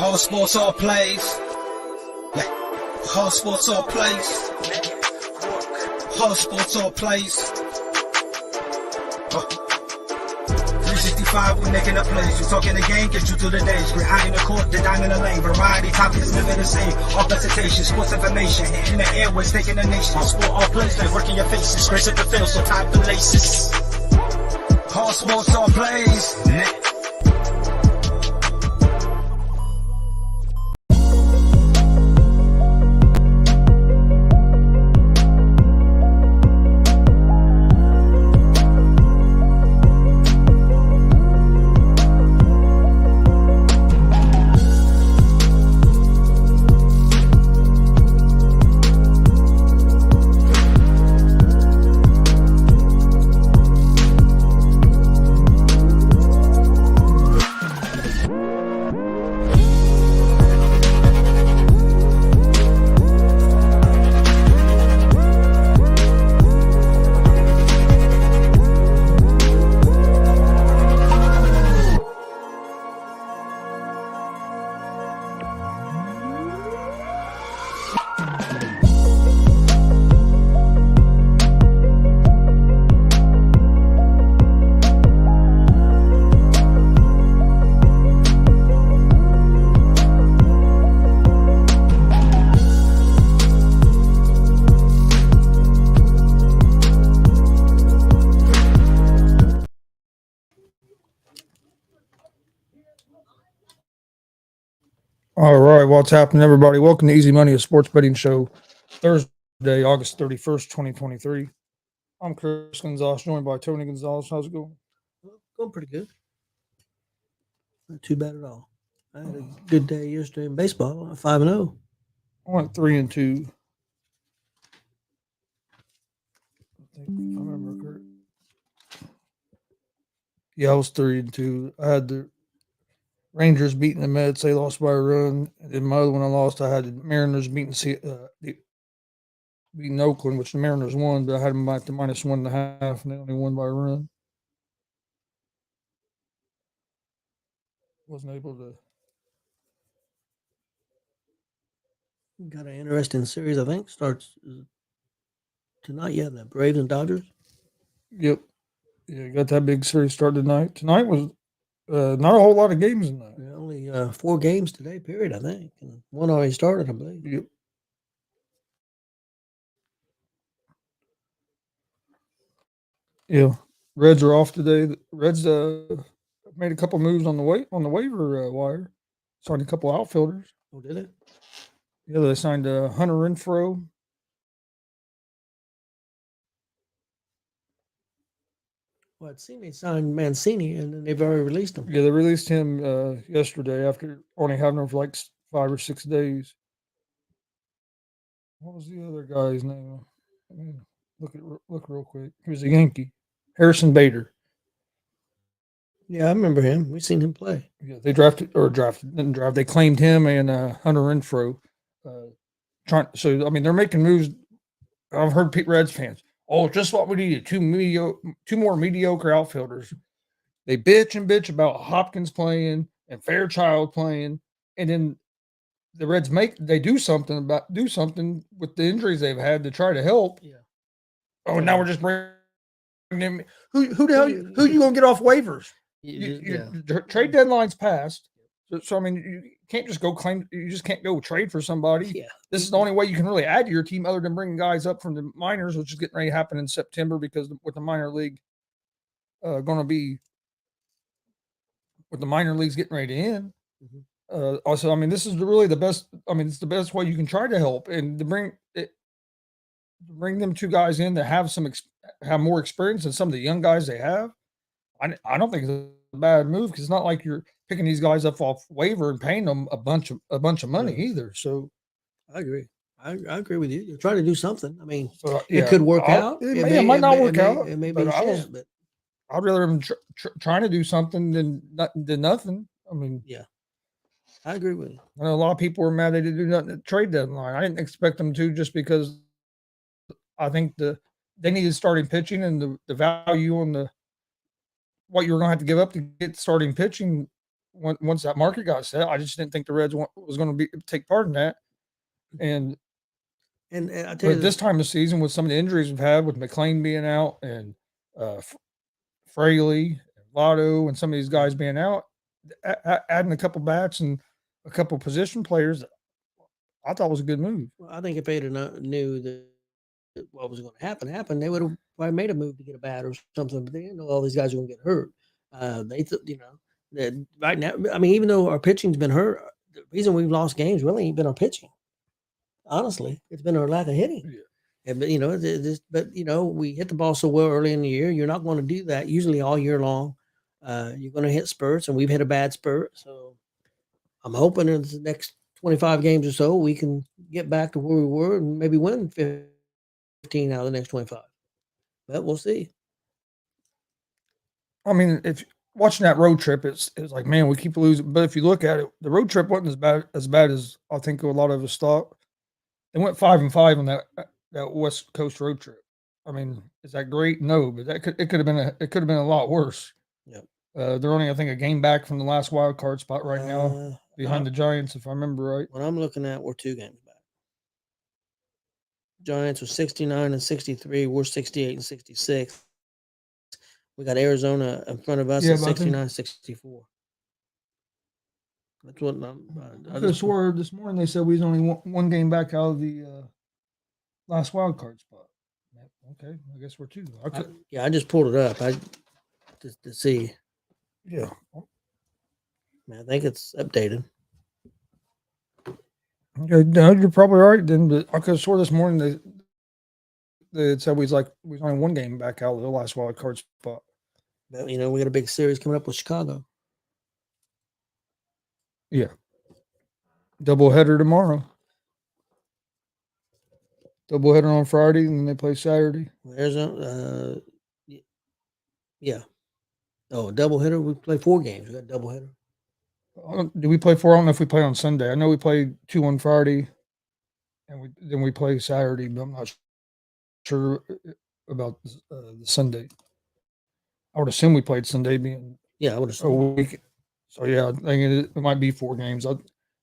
All sports, all plays. Yeah. All sports, all plays. All sports, all plays. 365, we making a place. We talking the game, get you through the days. We're high in the court, the dime in the lane. Variety topics, living the same. All presentation, sports information. In the airways, taking the nation. All sport, all plays, they working your faces. Grace at the field, so tie the laces. All sports, all plays. All right, what's happening, everybody? Welcome to Easy Money, a sports betting show, Thursday, August 31st, 2023. I'm Chris Gonzalez, joined by Tony Gonzalez. How's it going? Going pretty good. Not too bad at all. I had a good day yesterday in baseball. 5-0. I went 3-2. I think, if I remember correct. Yeah, I was 3-2. I had the Rangers beating the Mets. They lost by a run. And then my other one I lost, I had the Mariners beating Oakland, which the Mariners won, but I had them back to -1.5, and they only won by a run. Wasn't able to. Got an interesting series, I think. Starts tonight. Yeah, the Braves and Dodgers. Yep. Yeah, got that big series started tonight. Tonight was not a whole lot of games tonight. Yeah, only 4 games today, period, I think. And one already started, I believe. Yep. Yeah. Reds are off today. The Reds made a couple moves on the waiver wire. Signed a couple outfielders. Oh, did it? Yeah, they signed Hunter Renfroe. Well, I'd seen they signed Mancini, and then they've already released him. Yeah, they released him yesterday after only having him for like 5 or 6 days. What was the other guy's name? Look real quick. He was a Yankee. Harrison Bader. Yeah, I remember him. We've seen him play. Yeah, they didn't draft. They claimed him and Hunter Renfroe. They're making moves. I've heard Reds fans. Oh, just what we needed. 2 more mediocre outfielders. They bitch and bitch about Hopkins playing and Fairchild playing, and then the Reds do something with the injuries they've had to try to help. Yeah. Oh, now we're just bringing them. Who the hell? Who you gonna get off waivers? Your trade deadline's passed. So I mean, you can't just go claim. You just can't go trade for somebody. Yeah. This is the only way you can really add to your team, other than bringing guys up from the minors, which is getting ready to happen in September because with the minor league going to be with the minor leagues getting ready to end. Mm-hmm. Also, I mean, this is really the best. I mean, it's the best way you can try to help and to bring them 2 guys in that have have more experience than some of the young guys they have. I don't think it's a bad move because it's not like you're picking these guys up off waiver and paying them a bunch of money either. So I agree. I agree with you. You're trying to do something. I mean, yeah, it could work out. It might not work out. It may be but I'd rather them trying to do something than nothing. I mean, yeah, I agree with you. I know a lot of people were mad they didn't do nothing at trade deadline. I didn't expect them to, just because I think they needed starting pitching, and the value on what you were going to have to give up to get starting pitching once that market got set. I just didn't think the Reds was going to take part in that. And I tell you, but this time of season, with some of the injuries we've had, with McLean being out and Fraley, and Votto, and some of these guys being out, adding a couple bats and a couple position players, I thought was a good move. well, I think if they'd have knew that what was going to happen, they would have probably made a move to get a bat or something. But they didn't know all these guys were going to get hurt. They, that right now, I mean, even though our pitching's been hurt, the reason we've lost games really ain't been our pitching. Honestly, it's been our lack of hitting. Yeah. And, but we hit the ball so well early in the year. You're not going to do that usually all year long. You're going to hit spurts, and we've hit a bad spurt. So I'm hoping in the next 25 games or so we can get back to where we were and maybe win 15 out of the next 25. But we'll see. I mean, if watching that road trip, it's like, man, we keep losing. But if you look at it, the road trip wasn't as bad as I think a lot of us thought. They went 5-5 on that West Coast road trip. I mean, is that great? No, but it could have been a lot worse. Yep. They're only, I think, a game back from the last wild card spot right now, behind the Giants, if I remember right. What I'm looking at, we're 2 games back. Giants are 69 and 63. We're 68 and 66. We got Arizona in front of us at 69 64. That's what I could have swore this morning they said we was only one game back out of the last wild card spot. Okay, I guess we're 2. I just pulled it up. Just to see. Yeah, I think it's updated. Yeah, no, you're probably right then. But I could have swore this morning they said we was only one game back out of the last wild card spot. But, we got a big series coming up with Chicago. Yeah. Doubleheader tomorrow. Doubleheader on Friday, and then they play Saturday. Arizona, yeah. Oh, doubleheader. We play 4 games. We got doubleheader. Do we play 4? I don't know if we play on Sunday. I know we played 2 on Friday, and then we play Saturday, but I'm not sure about the Sunday. I would assume we played Sunday, being I would assume a week. So I think it might be 4 games.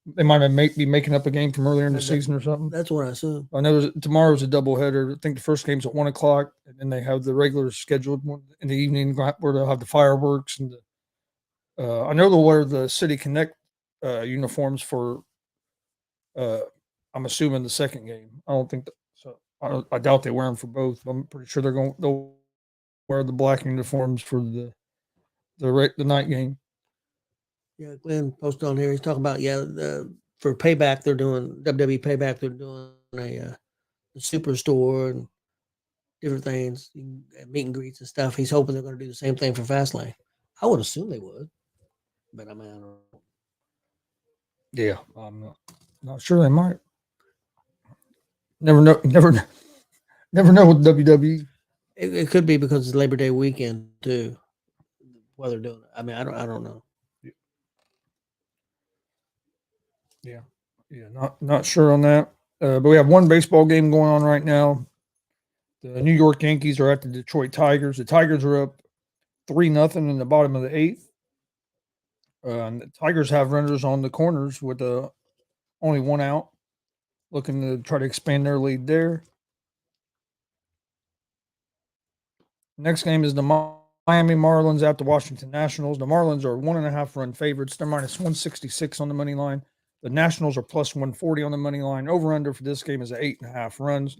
They might be making up a game from earlier in the season or something. That's what I assume. I know tomorrow's a doubleheader. I think the first game's at 1:00, and then they have the regular scheduled one in the evening where they'll have the fireworks and I know they'll wear the City Connect uniforms for. I'm assuming the second game. I don't think so. I doubt they wear them for both. I'm pretty sure they'll wear the black uniforms for the night game. Yeah, Glenn posted on here. He's talking about for Payback they're doing WWE Payback. They're doing a superstore and different things, meet and greets and stuff. He's hoping they're going to do the same thing for Fastlane. I would assume they would, but I mean, I don't know. Yeah, I'm not sure they might. Never know with WWE. It could be because it's Labor Day weekend too. While they're doing it, I mean, I don't know. Yeah, not sure on that. But we have one baseball game going on right now. The New York Yankees are at the Detroit Tigers. The Tigers are up 3-0 in the bottom of the 8th. And the Tigers have runners on the corners with only 1 out, looking to try to expand their lead there. Next game is the Miami Marlins at the Washington Nationals. The Marlins are 1.5 run favorites. They're minus 166 on the money line. The Nationals are plus 140 on the money line. Over under for this game is at 8.5 runs.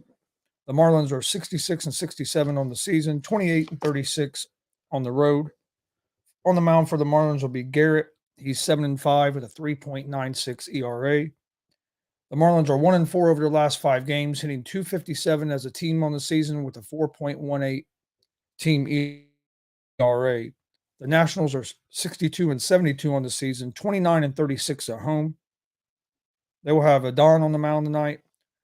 The Marlins are 66 and 67 on the season, 28 and 36 on the road. On the mound for the Marlins will be Garrett. He's 7-5 with a 3.96 ERA. The Marlins are 1-4 over their last 5 games, hitting .257 as a team on the season with a 4.18 team ERA. The Nationals are 62 and 72 on the season, 29 and 36 at home. They will have Adon on the mound tonight,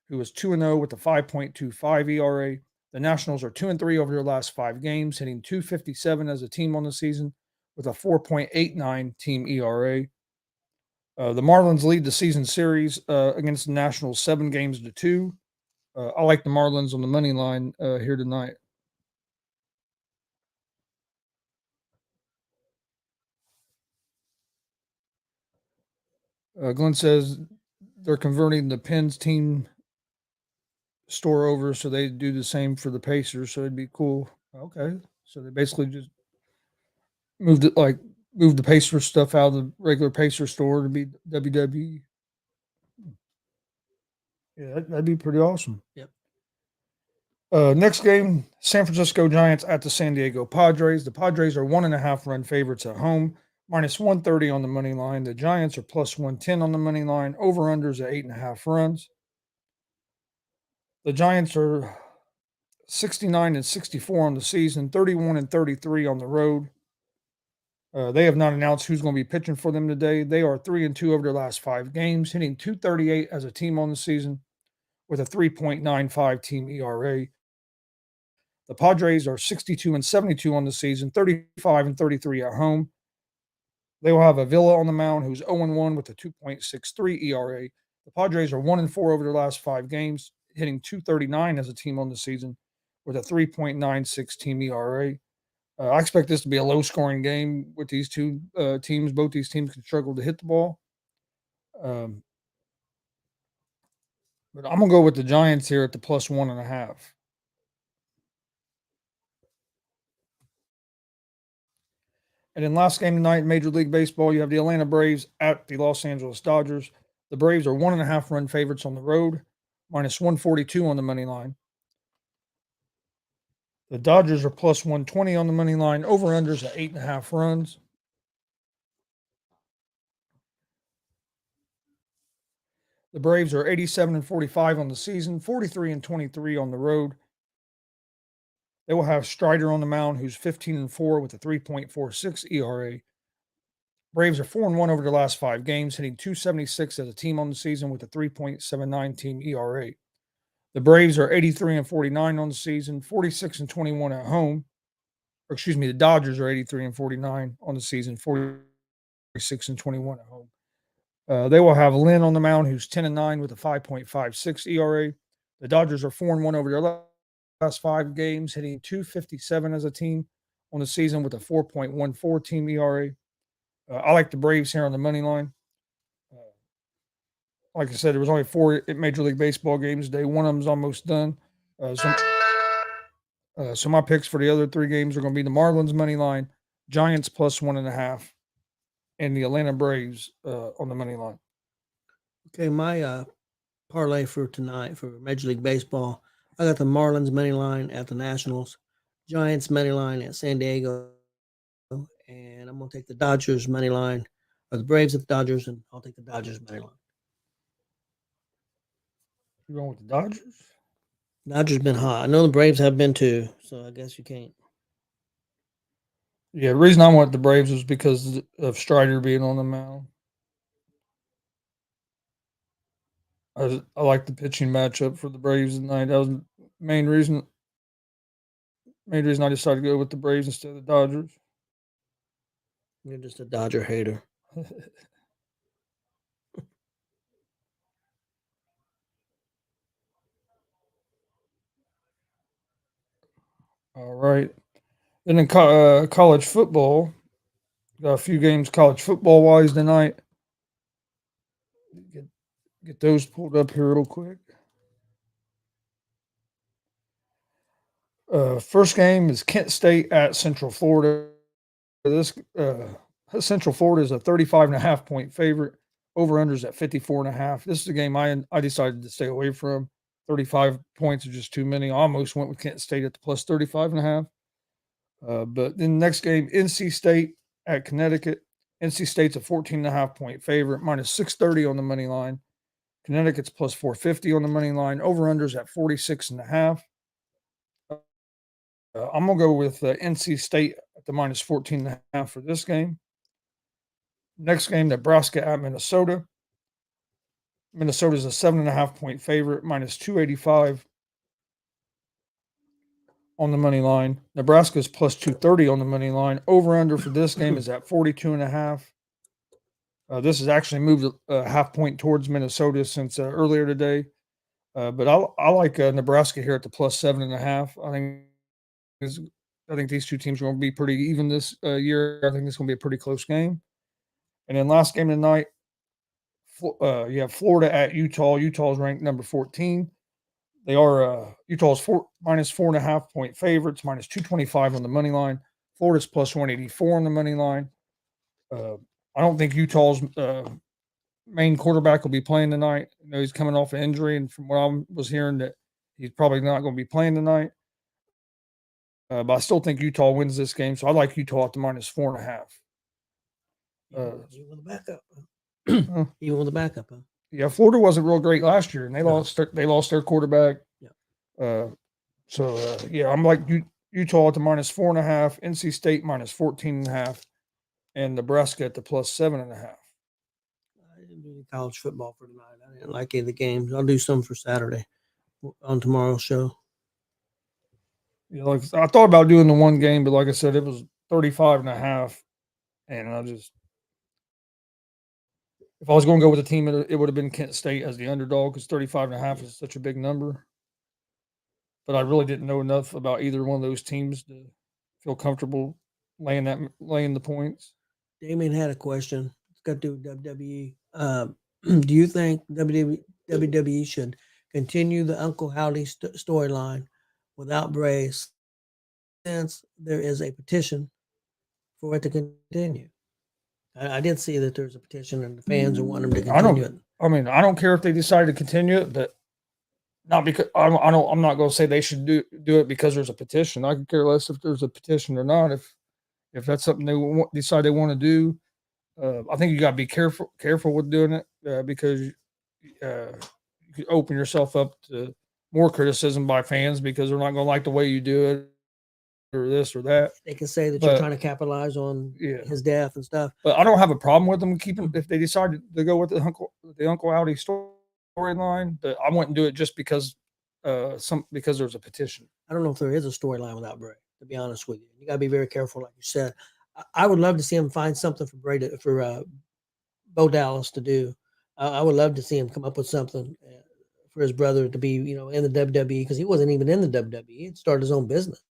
who is 2-0 with a 5.25 ERA. The Nationals are 2-3 over their last 5 games, hitting .257 as a team on the season with a 4.89 team ERA. The Marlins lead the season series against the Nationals 7-2. I like the Marlins on the money line here tonight. Glenn says they're converting the Pens team store over, so they do the same for the Pacers. So it'd be cool. Okay, so they basically just moved it like moved the Pacers stuff out of the regular Pacer store to be WWE. Yeah, that'd be pretty awesome. Yep. Next game, San Francisco Giants at the San Diego Padres. The Padres are 1.5 run favorites at home, minus 130 on the money line. The Giants are plus 110 on the money line. Over unders at 8.5 runs. The Giants are 69-64 on the season, 31-33 on the road. They have not announced who's going to be pitching for them today. They are 3-2 over their last 5 games, hitting .238 as a team on the season with a 3.95 team ERA. The Padres are 62-72 on the season, 35-33 at home. They will have Avila on the mound, who's 0-1 with a 2.63 ERA. The Padres are 1-4 over their last 5 games, hitting .239 as a team on the season with a 3.96 team ERA. I expect this to be a low-scoring game with these two teams. Both these teams can struggle to hit the ball. But I'm going to go with the Giants here at the plus 1.5. And then last game tonight, Major League Baseball, you have the Atlanta Braves at the Los Angeles Dodgers. The Braves are 1.5 run favorites on the road, minus 142 on the money line. The Dodgers are plus 120 on the money line. Over-unders at 8.5 runs. The Braves are 87-45 on the season, 43-23 on the road. They will have Strider on the mound, who's 15-4 with a 3.46 ERA. Braves are 4-1 over their last 5 games, hitting .276 as a team on the season with a 3.79 team ERA. The Braves are 83-49 on the season, 46-21 at home. Or excuse me, the Dodgers are 83-49 on the season, 46-21 at home. They will have Lynn on the mound, who's 10-9 with a 5.56 ERA. The Dodgers are 4-1 over their last 5 games, hitting .257 as a team on the season with a 4.14 team ERA. I like the Braves here on the money line. Like I said, there was only 4 Major League Baseball games today. One of them's almost done. So my picks for the other 3 games are going to be the Marlins money line, Giants plus 1.5, and the Atlanta Braves on the money line. Okay, my parlay for tonight for Major League Baseball, I got the Marlins money line at the Nationals, Giants money line at San Diego, and I'm going to take the Dodgers money line, or the Braves at the Dodgers, and I'll take the Dodgers money line. You going with the Dodgers? Dodgers been hot. I know the Braves have been too, so I guess you can't. Yeah, the reason I went the Braves was because of Strider being on the mound. I like the pitching matchup for the Braves tonight. That was the main reason I decided to go with the Braves instead of the Dodgers. You're just a Dodger hater. All right. Then in college football, got a few games college football wise tonight. Get those pulled up here real quick. First game is Kent State at Central Florida. This Central Florida is a 35.5 point favorite. Over unders at 54.5. This is a game I decided to stay away from. 35 points are just too many. I almost went with Kent State at the plus 35.5. But then the next game, NC State at Connecticut. NC State's a 14.5 point favorite, minus 630 on the money line. Connecticut's plus 450 on the money line. Over unders at 46.5. I'm going to go with NC State at the minus 14.5 for this game. Next game, Nebraska at Minnesota. Minnesota's a 7.5 point favorite, minus 285 on the money line. Nebraska's plus 230 on the money line. Over under for this game is at 42.5. This has actually moved a half point towards Minnesota since earlier today. But I like Nebraska here at the plus 7.5. I think these two teams are going to be pretty even this year. I think it's going to be a pretty close game. And then last game tonight, You have Florida at Utah. Utah's ranked number 14. They are Utah's minus 4.5 point favorites, minus 225 on the money line. Florida's plus 184 on the money line. I don't think Utah's main quarterback will be playing tonight. He's coming off an injury, and from what I was hearing, that he's probably not going to be playing tonight. But I still think Utah wins this game, so I like Utah at the minus 4.5. Even with the backup. Even with the backup, huh? Yeah, Florida wasn't real great last year, and they lost their quarterback. Yeah. I'm like Utah at the minus 4.5, NC State minus 14.5, and Nebraska at the plus 7.5. I didn't do any college football for tonight. I didn't like any of the games. I'll do some for Saturday on tomorrow's show. Yeah, like I thought about doing the one game, but like I said, it was 35.5, and if I was going to go with a team, it would have been Kent State as the underdog because 35.5 is such a big number. But I really didn't know enough about either one of those teams to feel comfortable laying the points. Damien had a question. It's got to do with WWE. Do you think WWE should continue the Uncle Howdy storyline without Bray, since there is a petition for it to continue? I did see that there's a petition and the fans are wanting them to continue it. I don't care if they decide to continue it, but not because I'm not going to say they should do it because there's a petition. I could care less if there's a petition or not. If that's something they decide they want to do, I think you got to be careful with doing it because you could open yourself up to more criticism by fans because they're not going to like the way you do it or this or that. They can say that you're trying to capitalize on his death and stuff. But I don't have a problem with them keeping if they decide to go with the Uncle Howdy storyline. But I wouldn't do it just because because there's a petition. I don't know if there is a storyline without Bray. To be honest with you, you got to be very careful, like you said. I would love to see him find something for Bray for Bo Dallas to do. I would love to see him come up with something for his brother to be, in the WWE, because he wasn't even in the WWE. He had started his own business.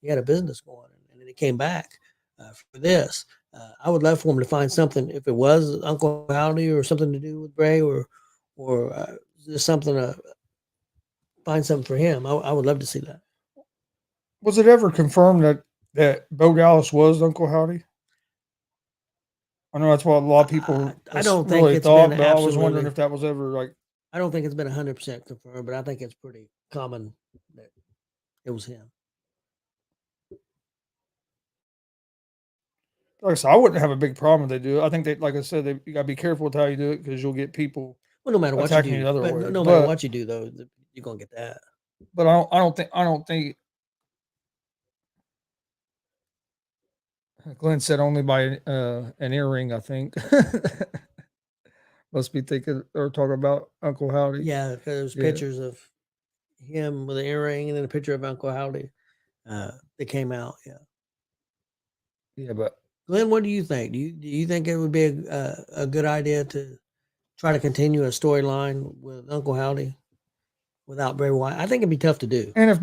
He had a business going, and then he came back for this. I would love for him to find something, if it was Uncle Howdy or something to do with Bray, or just something to find something for him. I would love to see that. Was it ever confirmed that Bo Dallas was Uncle Howdy? I know that's what a lot of people I don't think really it's thought, been but I was wondering if that was ever like. I don't think it's been 100% confirmed, but I think it's pretty common that it was him. Like I said, I wouldn't have a big problem if they do it. I think like I said, you got to be careful with how you do it because you'll get people. Well, no matter what you do, no matter what you do, though, you're gonna get that. But I don't think. Glenn said only by an earring. I think must be thinking or talking about Uncle Howdy. Yeah, because there's pictures of him with an earring and then a picture of Uncle Howdy that came out. Yeah, but Glenn, what do you think? Do you think it would be a good idea to try to continue a storyline with Uncle Howdy without Bray Wyatt? I think it'd be tough to do. And if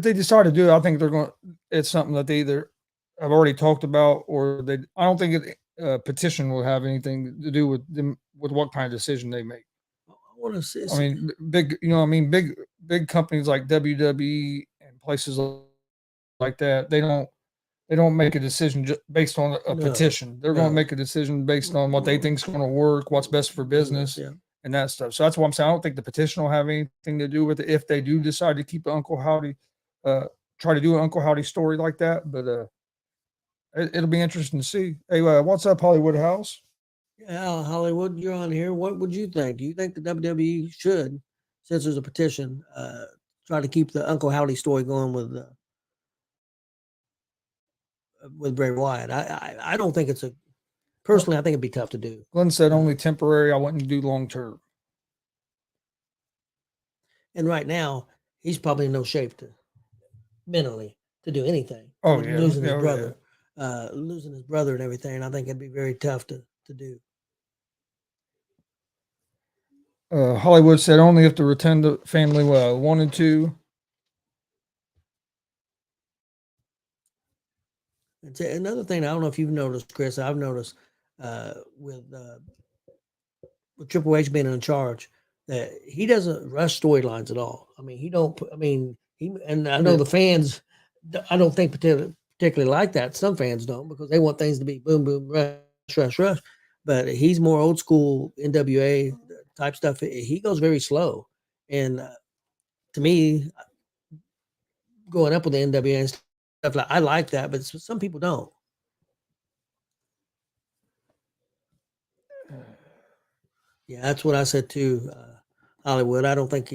they decide to do it, I think they're going. It's something that they either have already talked about, or they. I don't think petition will have anything to do with them with what kind of decision they make. I want to see. I mean, big companies like WWE and places like that. They don't make a decision just based on a petition. They're going to make a decision based on what they think is going to work, what's best for business, and that stuff. So that's what I'm saying. I don't think the petition will have anything to do with it if they do decide to keep Uncle Howdy, try to do an Uncle Howdy story like that. But it'll be interesting to see. Hey, what's up, Hollywood House? Yeah, Hollywood, you're on here. What would you think? Do you think the WWE should, since there's a petition, try to keep the Uncle Howdy story going with Bray Wyatt? I don't think it's personally, I think it'd be tough to do. Glenn said only temporary. I wouldn't do long term. And right now, he's probably in no shape mentally to do anything. Oh, yeah. Losing his brother. Losing his brother and everything. And I think it'd be very tough to do. Hollywood said only if the Rotunda family wanted to. And another thing, I don't know if you've noticed, Chris, I've noticed with with Triple H being in charge, that he doesn't rush storylines at all. I mean, he don't. I mean, he and I know the fans. I don't think particularly like that. Some fans don't because they want things to be boom, boom, rush, rush, rush. But he's more old school NWA type stuff. He goes very slow, and to me, growing up with the NWA and stuff like I like that, but some people don't. Yeah, that's what I said too, Hollywood. I don't think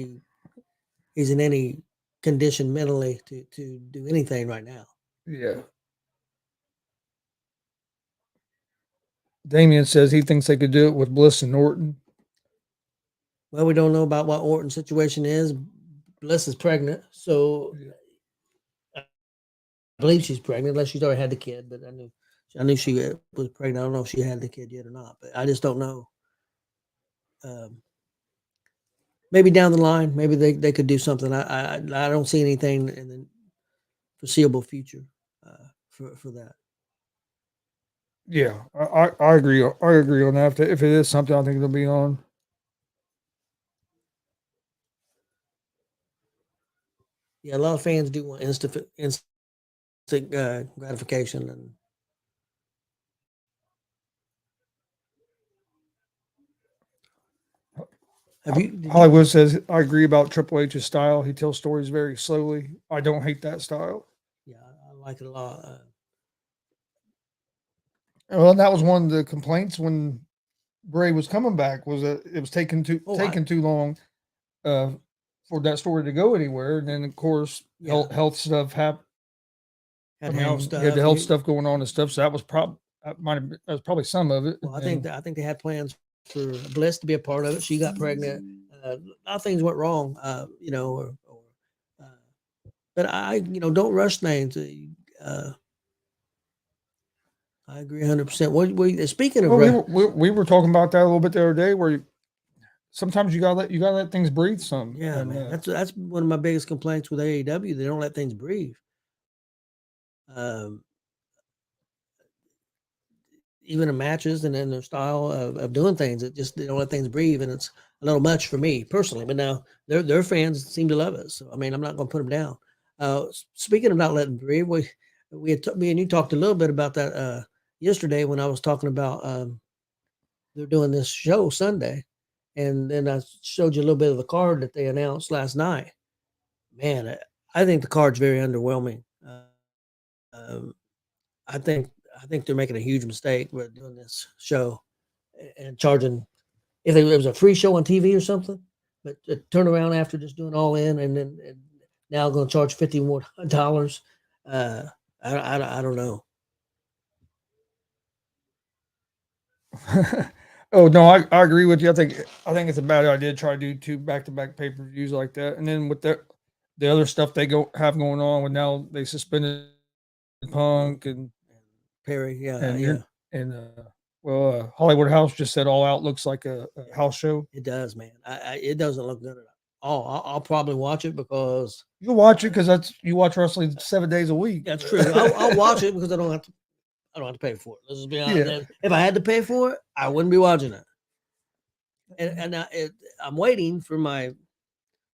he's in any condition mentally to do anything right now. Yeah. Damien says he thinks they could do it with Bliss and Norton. Well, we don't know about what Orton's situation is. Bliss is pregnant, so I believe she's pregnant, unless she's already had the kid. But I knew she was pregnant. I don't know if she had the kid yet or not, but I just don't know. Maybe down the line, maybe they could do something. I don't see anything in the foreseeable future for that. Yeah, I agree. I agree on that. If it is something, I think it'll be on. Yeah, a lot of fans do want instant gratification, and Hollywood says I agree about Triple H's style. He tells stories very slowly. I don't hate that style. Yeah, I like it a lot. Well, that was one of the complaints when Bray was coming back was that it was taking too long for that story to go anywhere. And then of course health stuff happened. Had the health stuff going on and stuff. So that was that was probably some of it. Well, I think they had plans for Bliss to be a part of it. She got pregnant. A lot of things went wrong, but I don't rush things. I agree 100%. Speaking of, we were talking about that a little bit the other day, where sometimes you gotta let things breathe some. Yeah, and, man, that's one of my biggest complaints with AEW. They don't let things breathe. Even in matches and in their style of doing things, they don't let things breathe, and it's a little much for me personally. But now their fans seem to love it, so I mean, I'm not going to put them down. Speaking of not letting breathe, me and you talked a little bit about that yesterday when I was talking about they're doing this show Sunday, and then I showed you a little bit of the card that they announced last night. Man, I think the card's very underwhelming. I think they're making a huge mistake with doing this show and charging. If it was a free show on TV or something, but to turn around after just doing all in and then now going to charge $50 more. I don't know. Oh no, I agree with you. I think it's a bad idea to try to do 2 back-to-back pay-per-views like that, and then with the other stuff they have going on with now they suspended Punk and Perry, and Hollywood House just said All Out looks like a house show. It does, man. It doesn't look good at all. I'll probably watch it because you'll watch it because you watch wrestling 7 days a week. That's true. I'll watch it because I don't have to pay for it. Let's just be honest. Yeah. If I had to pay for it, I wouldn't be watching it. And I'm waiting for my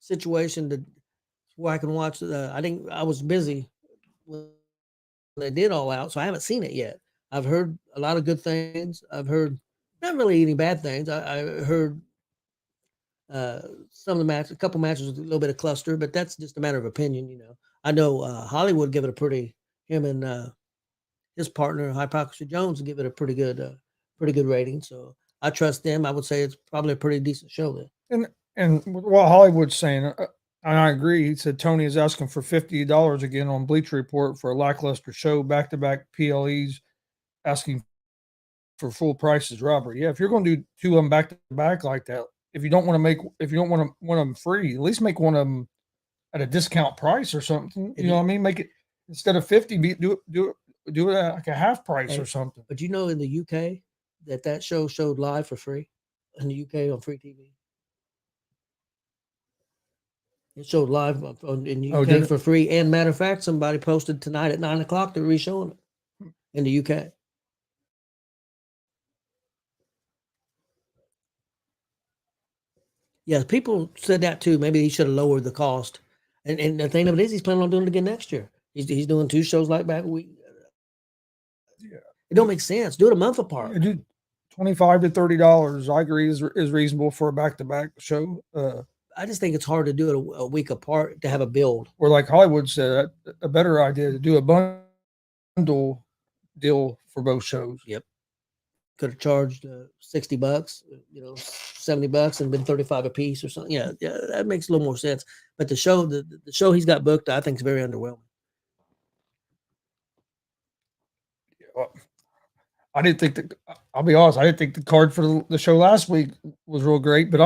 situation where I can watch. I was busy when they did All Out, so I haven't seen it yet. I've heard a lot of good things. I've heard not really any bad things. I heard some of the matches, a couple matches with a little bit of cluster, but that's just a matter of opinion. I know Hollywood give it him and his partner Hypocrisy Jones give it a pretty good rating. So I trust them. I would say it's probably a pretty decent show there. And what Hollywood's saying, and I agree. He said Tony is asking for $50 again on Bleacher Report for a lackluster show, back-to-back PLEs, asking for full prices robbery. Yeah, if you're going to do 2 of them back-to-back like that, if you don't want them free, at least make one of them at a discount price or something. You know what I mean? Make it instead of 50, do it at like a half price or something. But in the UK that show showed live for free in the UK on free TV. It showed live in the UK for free. And matter of fact, somebody posted tonight at 9:00 they're re-showing it in the UK. Yeah, people said that too. Maybe he should have lowered the cost. And the thing of it is, he's planning on doing it again next year. He's doing 2 shows like back a week. Yeah. It don't make sense. Do it a month apart. Yeah, dude, $25 to $30, I agree, is reasonable for a back-to-back show. I just think it's hard to do it a week apart to have a build. Or like Hollywood said, a better idea to do a bundle deal for both shows. Yep. Could have charged $60, $70 and been 35 a piece or something. Yeah, that makes a little more sense. But the show he's got booked, I think is very underwhelming. I didn't think that. I'll be honest. I didn't think the card for the show last week was real great. But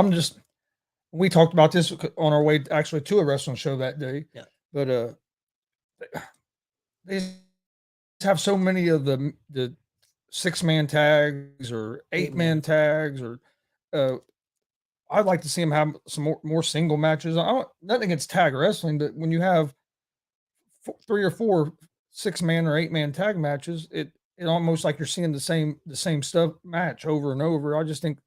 we talked about this on our way actually to a wrestling show that day. Yeah. But they have so many of the 6-man tags or 8-man tags, or I'd like to see them have some more single matches. Nothing against tag wrestling, but when you have 3 or 4 6-man or 8-man tag matches, it almost like you're seeing the same stuff match over and over. I just think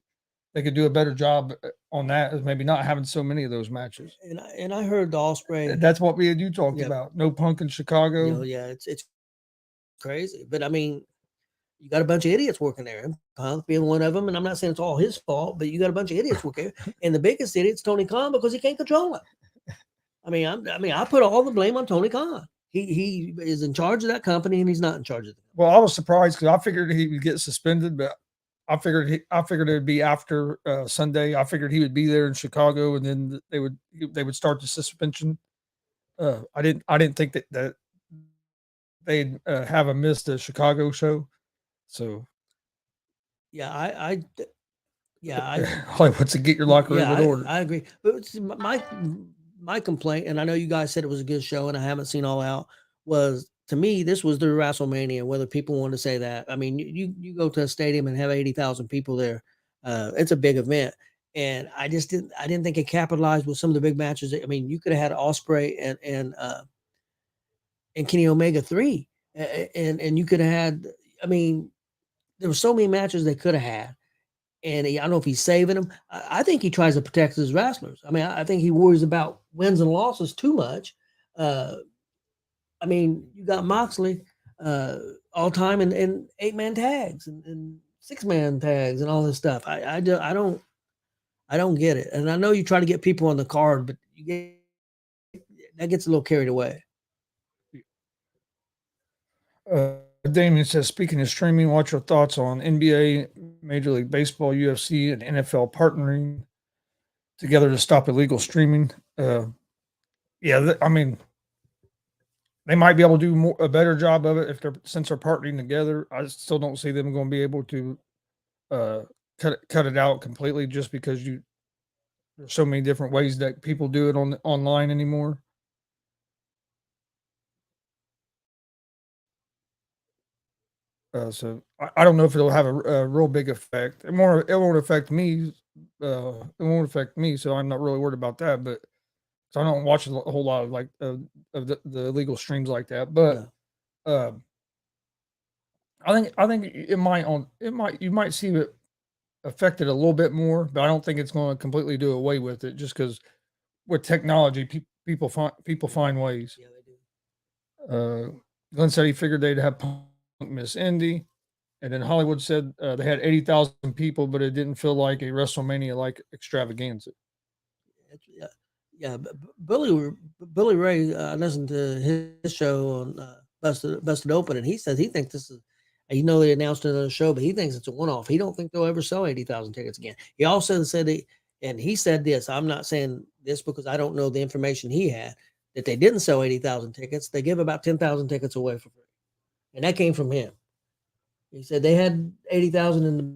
they could do a better job on that, as maybe not having so many of those matches. And I heard the Ospreay. That's what you talked about. No Punk in Chicago. Yeah, it's crazy. But I mean, you got a bunch of idiots working there. Punk being one of them, and I'm not saying it's all his fault, but you got a bunch of idiots working there. And the biggest idiot's Tony Khan, because he can't control it. I put all the blame on Tony Khan. He is in charge of that company, and he's not in charge of it. Well, I was surprised because I figured he would get suspended, but I figured it'd be after Sunday. I figured he would be there in Chicago, and then they would start the suspension. I didn't think that they'd have him miss the Chicago show. So yeah, Hollywood to get your locker room in order. I agree, but my complaint, and I know you guys said it was a good show, and I haven't seen All Out, was, to me, this was their WrestleMania, whether people want to say that. I mean, you go to a stadium and have 80,000 people there. It's a big event. And I didn't think it capitalized with some of the big matches. I mean, you could have had Ospreay and Kenny Omega 3. And you could have had, I mean, there were so many matches they could have had. And I don't know if he's saving them. I think he tries to protect his wrestlers. I mean, I think he worries about wins and losses too much. I mean, you got Moxley all time in 8-man tags and 6-man tags and all this stuff. I don't get it. And I know you try to get people on the card, but that gets a little carried away. Damien says, speaking of streaming, what's your thoughts on NBA, Major League Baseball, UFC, and NFL partnering together to stop illegal streaming? I mean, they might be able to do a better job of it since they're partnering together. I still don't see them going to be able to cut it out completely, just because there's so many different ways that people do it online anymore. So I don't know if it'll have a real big effect. It won't affect me. It won't affect me, so I'm not really worried about that. But so I don't watch a whole lot of the illegal streams like that. But I think you might see it affected a little bit more, but I don't think it's going to completely do away with it. Just because with technology, people find ways. Yeah, they do. Glenn said he figured they'd have Miss Indy, and then Hollywood said they had 80,000 people, but it didn't feel like a WrestleMania like extravaganza. Yeah. Billy Ray, I listened to his show on Busted Open, and he says he thinks this is, they announced another show, but he thinks it's a one-off. He don't think they'll ever sell 80,000 tickets again. He also said he said this. I'm not saying this because I don't know the information he had, that they didn't sell 80,000 tickets. They give about 10,000 tickets away for free. And that came from him. He said they had 80,000 in the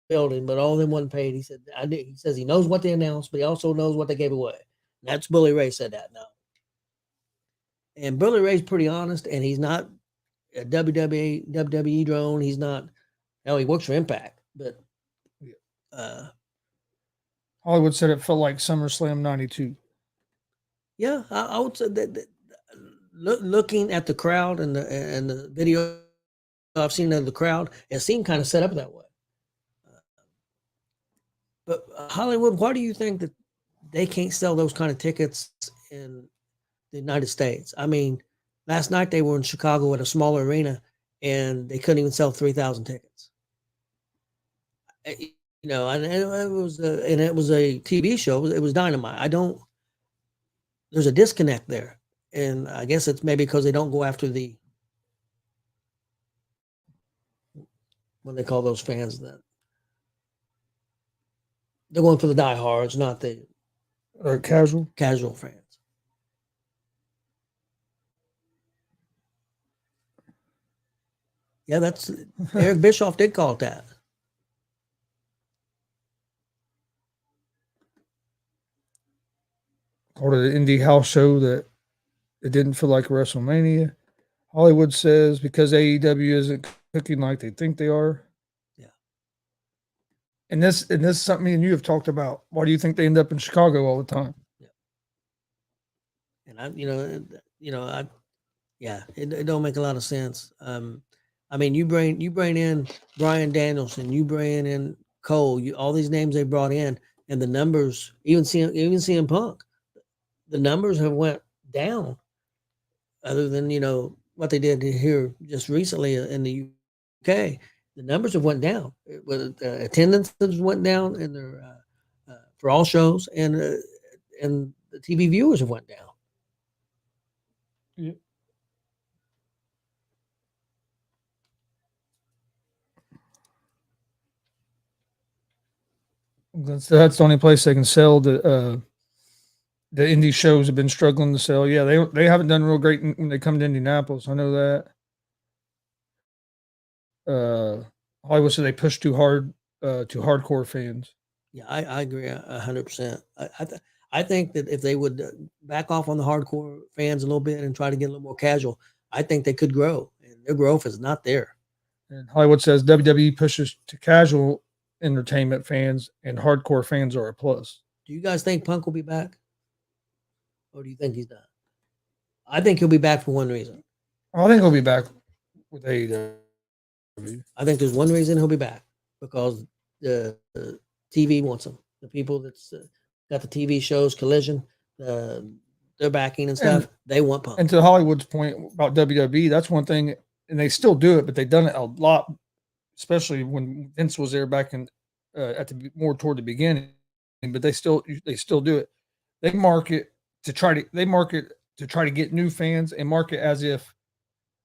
building, but all of them wasn't paid. He said, he says he knows what they announced, but he also knows what they gave away. And that's Billy Ray said that now. And Billy Ray's pretty honest, and he's not a WWE drone. He's not, he works for Impact, but Hollywood said it felt like SummerSlam 92. Yeah, I would say that looking at the crowd and the video I've seen of the crowd, it seemed kind of set up that way. But Hollywood, why do you think that they can't sell those kind of tickets in the United States. I mean, last night they were in Chicago at a smaller arena, and they couldn't even sell 3,000 tickets. You know, and it was a TV show. It was Dynamite. There's a disconnect there, and I guess it's maybe because they don't go after what they call those fans, that they're going for the diehards, not the casual fans. Yeah, that's Eric Bischoff did call it that. Called it an indie house show that it didn't feel like WrestleMania. Hollywood says because AEW isn't cooking like they think they are. Yeah. And this is something me and you have talked about. Why do you think they end up in Chicago all the time? Yeah. And it don't make a lot of sense. I mean, you bring in Bryan Danielson, you bring in Cole, all these names they brought in, and the numbers, even CM Punk, the numbers have went down. Other than what they did here just recently in the UK, the numbers have went down. Attendances went down in their for all shows, and the TV viewers have went down. Yeah. That's the only place they can sell the indie shows have been struggling to sell. Yeah, they haven't done real great when they come to Indianapolis. I know that. Hollywood said they push too hard to hardcore fans. Yeah, I agree 100%. I think that if they would back off on the hardcore fans a little bit and try to get a little more casual, I think they could grow. And their growth is not there. And Hollywood says WWE pushes to casual entertainment fans, and hardcore fans are a plus. Do you guys think Punk will be back? Or do you think he's done? I think he'll be back for one reason. I think he'll be back with AEW. I think there's one reason he'll be back, because the TV wants him. The people that's got the TV shows, Collision, their backing and stuff, they want Punk. And to Hollywood's point about WWE, that's one thing, and they still do it, but they've done it a lot, especially when Vince was there back in more toward the beginning. But they still do it. They market to try to get new fans, and market as if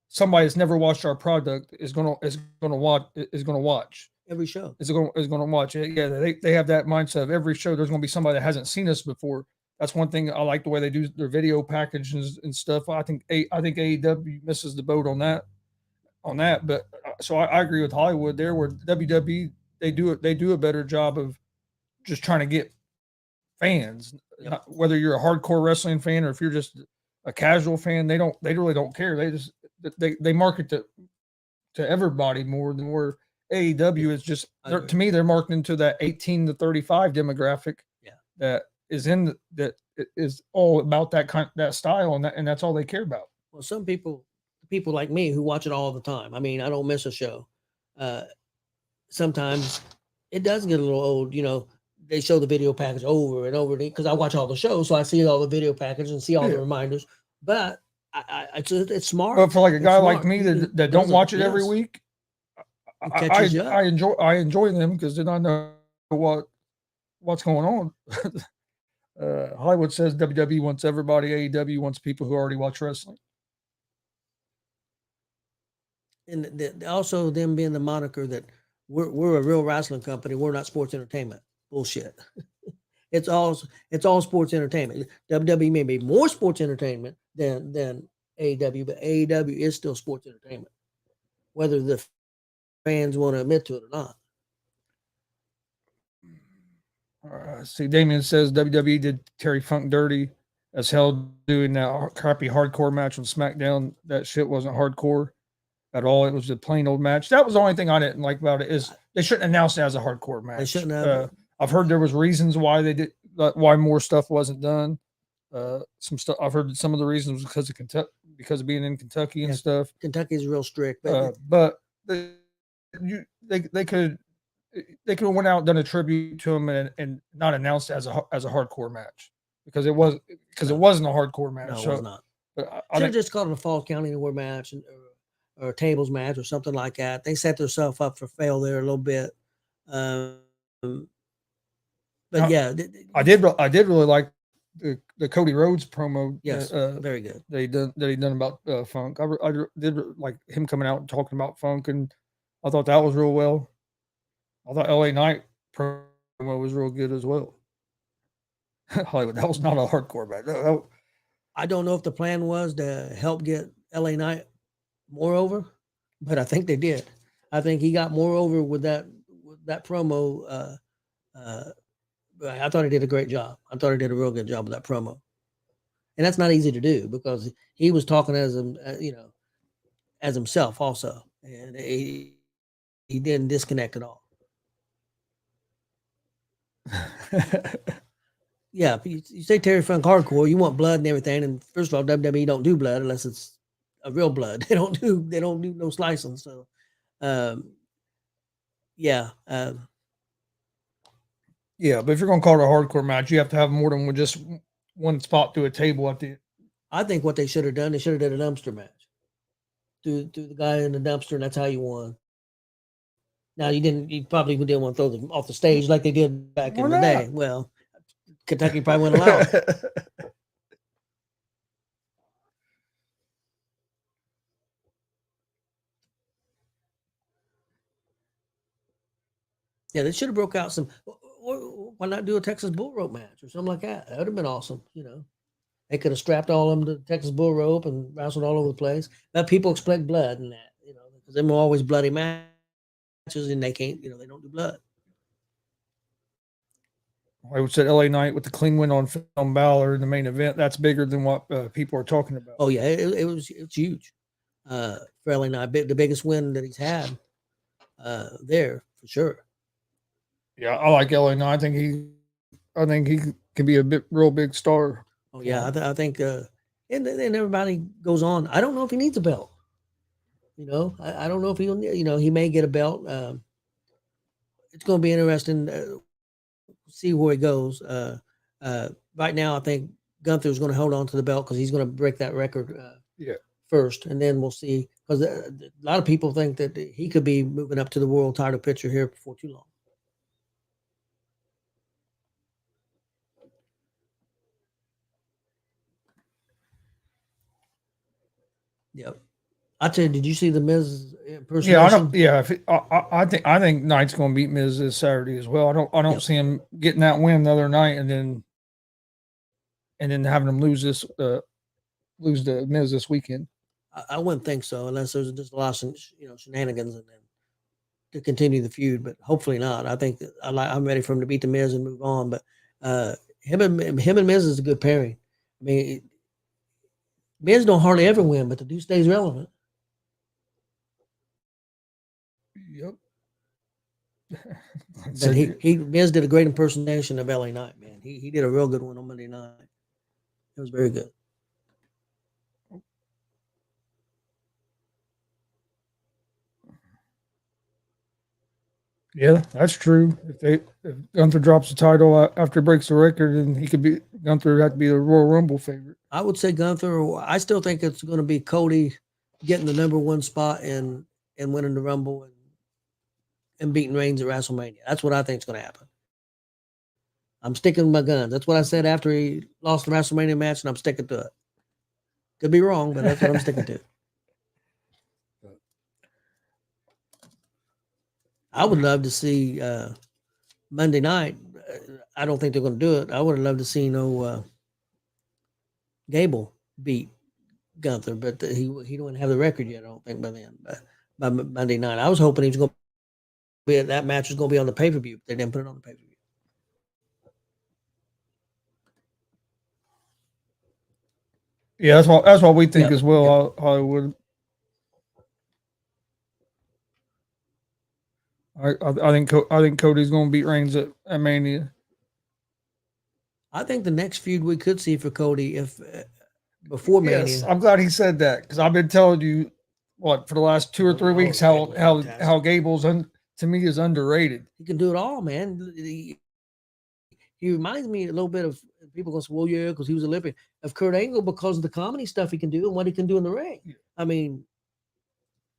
somebody that's never watched our product is gonna watch every show. Is going to watch it. Yeah, they have that mindset of every show there's going to be somebody that hasn't seen us before. That's one thing I like, the way they do their video packages and stuff. I think AEW misses the boat on that. But so I agree with Hollywood there, where WWE they do a better job of just trying to get fans. Yep. Whether you're a hardcore wrestling fan or if you're just a casual fan, they really don't care. They market to everybody more than where AEW is just, to me, they're marketing to that 18 to 35 demographic. Yeah. That is all about that style, and that's all they care about. Well, some people like me who watch it all the time. I mean, I don't miss a show. Sometimes it does get a little old, they show the video package over and over because I watch all the shows, so I see all the video packages and see all the reminders. But it's smart. But for like a guy like me that don't watch it every week, I enjoy them, because then I know what's going on. Hollywood says WWE wants everybody. AEW wants people who already watch wrestling. And also them being the moniker that we're a real wrestling company. We're not sports entertainment. Bullshit. It's all sports entertainment. WWE may be more sports entertainment than AEW, but AEW is still sports entertainment, whether the fans want to admit to it or not. See, Damien says WWE did Terry Funk dirty as hell doing that crappy hardcore match on SmackDown. That shit wasn't hardcore at all. It was a plain old match. That was the only thing I didn't like about it, is they shouldn't announce it as a hardcore match. They shouldn't have. I've heard there was reasons why they did, why more stuff wasn't done. Some stuff I've heard some of the reasons was because of Kentucky, because of being in Kentucky and stuff. Kentucky's real strict, but they could, they could have went out and done a tribute to him and not announced it as a hardcore match because it wasn't a hardcore match. No, it so, was not. But I Should have think, just called it a Falls County Anywhere match or a tables match or something like that. They set themselves up for fail there a little bit. But Now, yeah, I did really like the Cody Rhodes promo. yes, very good. That he done about Funk. I did like him coming out and talking about Funk, and I thought that was real well. I thought LA Knight promo was real good as well. Hollywood, that was not a hardcore match. I don't know if the plan was to help get LA Knight more over, but I think they did. I think he got more over with that promo. I thought he did a great job. I thought he did a real good job with that promo, and that's not easy to do because he was talking as as himself also, and he didn't disconnect at all. Yeah, you say Terry Funk hardcore, you want blood and everything, and first of all, WWE don't do blood unless it's a real blood. They don't do no slicing. So, yeah. Yeah, but if you're going to call it a hardcore match, you have to have more than just one spot through a table at the. I think what they should have done, they should have done a dumpster match. Threw the guy in the dumpster, and that's how you won. Now you probably didn't want to throw them off the stage like they did back in the day. Well, Kentucky probably wouldn't allow it. Yeah, they should have broke out some. Why not do a Texas bull rope match or something like that? That would have been awesome. They could have strapped all of them to the Texas bull rope and wrestled all over the place. But people expect blood in that, because they're always bloody matches, and they can't, they don't do blood. I would say LA Knight with the clean win on Finn Balor in the main event. That's bigger than what people are talking about. Oh yeah, it's huge for LA Knight. The biggest win that he's had there for sure. Yeah, I like LA Knight. I think he can be a real big star. Oh yeah, I think, and everybody goes on. I don't know if he needs a belt. I don't know if he'll. He may get a belt. It's going to be interesting. See where he goes. Right now, I think Gunther's going to hold on to the belt because he's going to break that record first, and then we'll see. Because a lot of people think that he could be moving up to the world title picture here before too long. Yep. I tell you, did you see the Miz impersonation? Yeah, I don't. Yeah, I think Knight's going to beat Miz this Saturday as well. I don't see him getting that win the other night and then having him lose to Miz this weekend. I wouldn't think so unless there's just a lot of shenanigans and then to continue the feud. But hopefully not. I think I'm ready for him to beat the Miz and move on. But him and Miz is a good pairing. I mean, Miz don't hardly ever win, but the dude stays relevant. Yep. But Miz did a great impersonation of LA Knight, man. He did a real good one on Monday night. It was very good. Yeah, that's true. If Gunther drops the title after he breaks the record, then Gunther had to be the Royal Rumble favorite. I would say Gunther. I still think it's going to be Cody getting the number one spot and winning the Rumble and beating Reigns at WrestleMania. That's what I think is going to happen. I'm sticking with my guns. That's what I said after he lost the WrestleMania match, and I'm sticking to it. Could be wrong, but that's what I'm sticking to. I would love to see Monday night. I don't think they're going to do it. I would have loved to see Gable beat Gunther, but he don't have the record yet. I don't think by then. But by Monday night, I was hoping he was going to be that match was going to be on the pay-per-view. But they didn't put it on the pay-per-view. Yeah, that's what we think as well. Yep. Hollywood. I think Cody's going to beat Reigns at Mania. I think the next feud we could see for Cody before Mania. Yes, I'm glad he said that because I've been telling you for the last 2 or 3 weeks how Gable's to me is underrated. He can do it all, man. He reminds me a little bit of people going to say, well, yeah, because he was Olympic, of Kurt Angle because of the comedy stuff he can do and what he can do in the ring. I mean,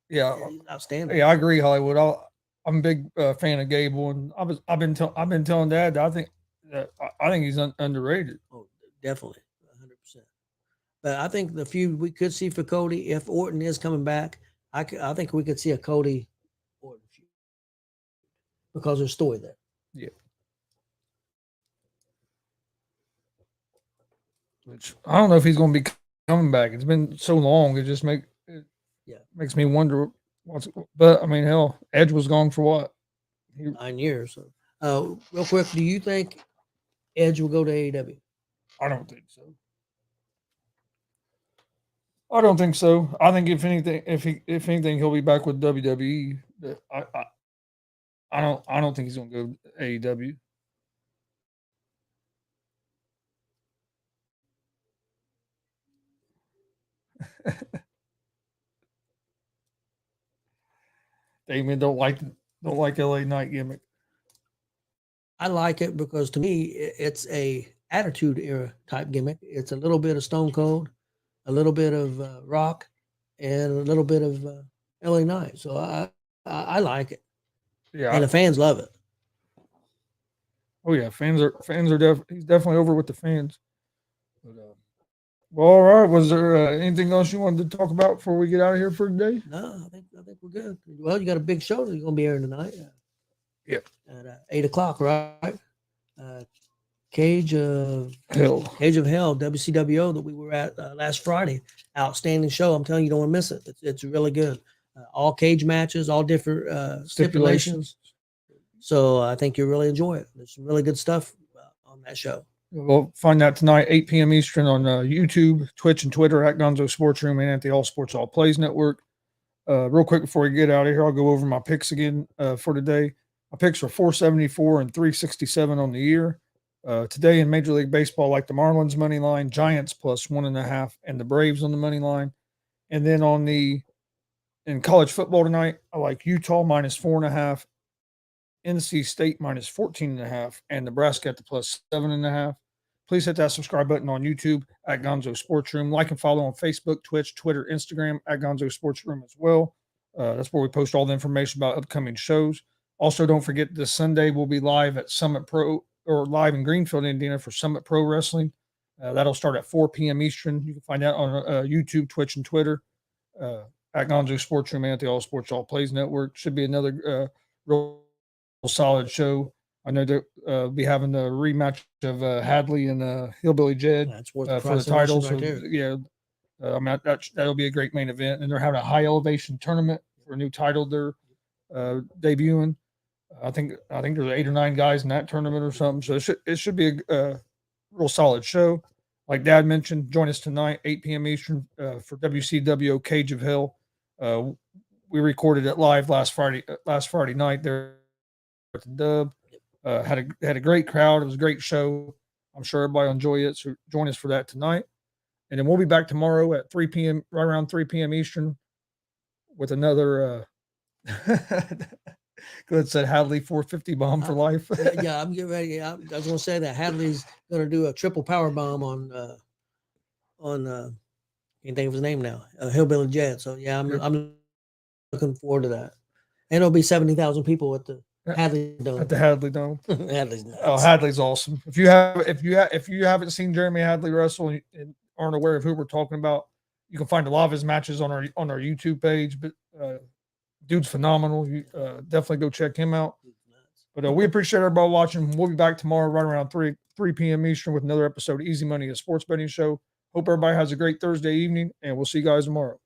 Yeah, he's outstanding. yeah, I agree, Hollywood. I'm a big fan of Gable, and I've been telling Dad that I think he's underrated. Oh, definitely, 100%. But I think the feud we could see for Cody, if Orton is coming back, I think we could see a Cody Orton feud because there's story there. Yeah. Which I don't know if he's going to be coming back. It's been so long. It just makes me wonder what's. But I mean, hell, Edge was gone for what? 9 years. So, real quick, do you think Edge will go to AEW? I don't think so. I don't think so. I think if anything, he'll be back with WWE. But I don't think he's going to go to AEW. Damien don't like LA Knight gimmick. I like it because to me it's a attitude era type gimmick. It's a little bit of Stone Cold, a little bit of Rock, and a little bit of LA Knight. So I like it. Yeah, and the fans love it. Oh yeah, fans are he's definitely over with the fans. But, well, all right. Was there anything else you wanted to talk about before we get out of here for today? No, I think we're good. Well, you got a big show that you're gonna be airing tonight. Yeah, at 8:00, right? Cage of Hell, WCWO that we were at last Friday. Outstanding show. I'm telling you, you don't want to miss it. It's really good. All cage matches, all different stipulations. So I think you'll really enjoy it. There's some really good stuff on that show. We'll find that tonight, 8 p.m. Eastern on YouTube, Twitch, and Twitter at Gonzo Sports Room and at the All Sports All Plays Network. Real quick before we get out of here, I'll go over my picks again for today. My picks are 474 and 367 on the year. Today in Major League Baseball, like the Marlins money line, Giants plus 1.5, and the Braves on the money line. And then in college football tonight, I like Utah minus 4.5, NC State minus 14.5, and Nebraska at the plus 7.5. Please hit that subscribe button on YouTube at Gonzo Sports Room. Like and follow on Facebook, Twitch, Twitter, Instagram at Gonzo Sports Room as well. That's where we post all the information about upcoming shows. Also, don't forget this Sunday we'll be live at Summit Pro or live in Greenfield, Indiana for Summit Pro Wrestling. That'll start at 4 p.m. Eastern. You can find that on YouTube, Twitch, and Twitter at Gonzo Sports Room and at the All Sports All Plays Network. Should be another real solid show. I know that we'll be having the rematch of Hadley and Hillbilly Jed for the title. So, yeah, that'll be a great main event. And they're having a high elevation tournament for a new title they're debuting. I think there's 8 or 9 guys in that tournament or something. So it should be a real solid show. Like Dad mentioned, join us tonight, 8 p.m. Eastern for WCWO Cage of Hell. We recorded it live last Friday night there at the Dub. Had a great crowd. It was a great show. I'm sure everybody will enjoy it. So join us for that tonight. And then we'll be back tomorrow at 3 p.m., right around 3 p.m. Eastern with another good said Hadley 450 bomb for life. Yeah, I'm getting ready. I was going to say that Hadley's going to do a triple power bomb on can't think of his name now, Hillbilly Jed. So yeah, I'm looking forward to that. And it'll be 70,000 people at the Hadley Dome. At the Hadley Dome. Hadley's nuts. Oh, Hadley's awesome. If you haven't seen Jeremy Hadley wrestle and aren't aware of who we're talking about, you can find a lot of his matches on our YouTube page. But dude's phenomenal. You definitely go check him out. But we appreciate everybody watching. We'll be back tomorrow right around 3 p.m. Eastern with another episode of Easy Money, a sports betting show. Hope everybody has a great Thursday evening, and we'll see you guys tomorrow.